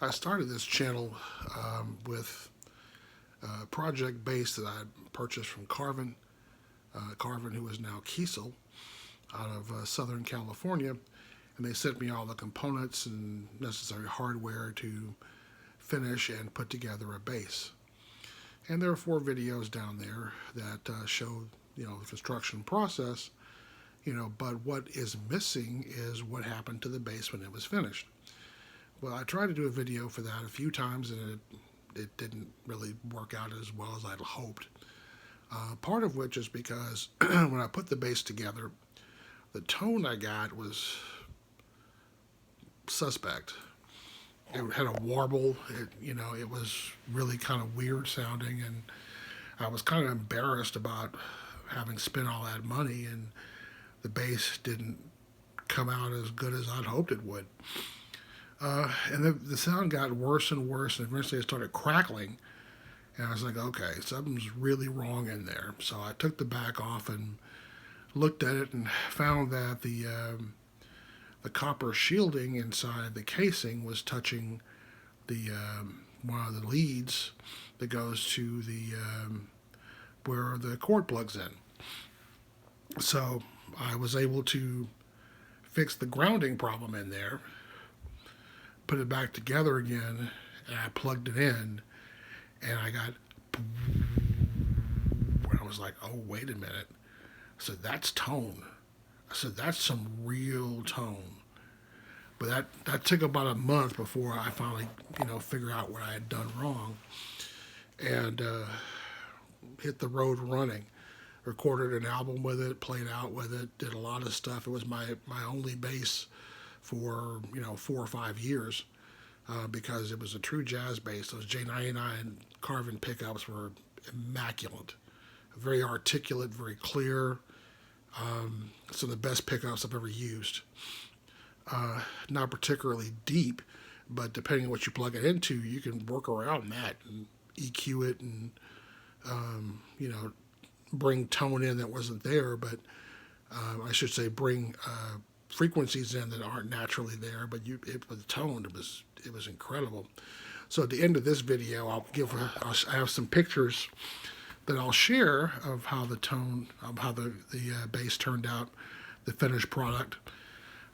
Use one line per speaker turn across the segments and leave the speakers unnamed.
I started this channel with a project bass that I purchased from Carvin, who is now Kiesel, out of Southern California, and they sent me all the components and necessary hardware to finish and put together a bass. And there are 4 videos down there that show, the construction process, but what is missing is what happened to the bass when it was finished. Well, I tried to do a video for that a few times, and it didn't really work out as well as I'd hoped. Part of which is because when I put the bass together, the tone I got was suspect. It had a warble. It was really kind of weird sounding, and I was kind of embarrassed about having spent all that money, and the bass didn't come out as good as I'd hoped it would. And the sound got worse and worse, and eventually it started crackling. And I was like, okay, something's really wrong in there. So I took the back off and looked at it and found that the copper shielding inside the casing was touching the one of the leads that goes to the where the cord plugs in. So I was able to fix the grounding problem in there, put it back together again, and I plugged it in, and I got, and I was like, oh, wait a minute. I said, that's tone. I said, that's some real tone. But that took about a month before I finally, figured out what I had done wrong, and hit the road running. Recorded an album with it, played out with it, did a lot of stuff. It was my only bass for 4 or 5 years because it was a true jazz bass. Those J99 Carvin pickups were immaculate, very articulate, very clear. Some of the best pickups I've ever used. Not particularly deep, but depending on what you plug it into, you can work around that and EQ it and bring tone in that wasn't there, but I should say bring frequencies in that aren't naturally there. But with the tone, it was incredible. So at the end of this video, I have some pictures that I'll share of how the tone, of how the bass turned out, the finished product.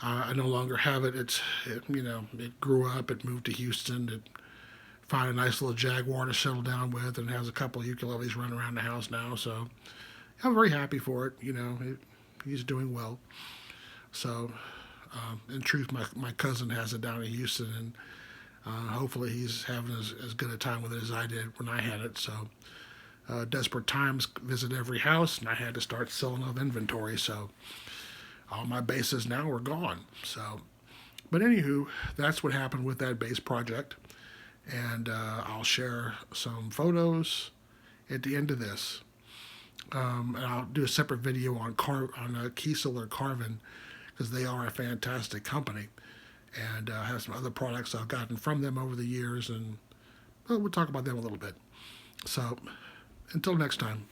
I no longer have it. It grew up. It moved to Houston. It found a nice little Jaguar to settle down with, and has a couple of ukuleles running around the house now. So I'm very happy for it. He's doing well. So in truth, my cousin has it down in Houston, and hopefully he's having as good a time with it as I did when I had it. So desperate times visit every house, and I had to start selling off inventory. So all my basses now are gone. So, but anywho, that's what happened with that bass project. And I'll share some photos at the end of this. And I'll do a separate video on Kiesel or Carvin, because they are a fantastic company. And I have some other products I've gotten from them over the years, and we'll talk about them a little bit. So until next time.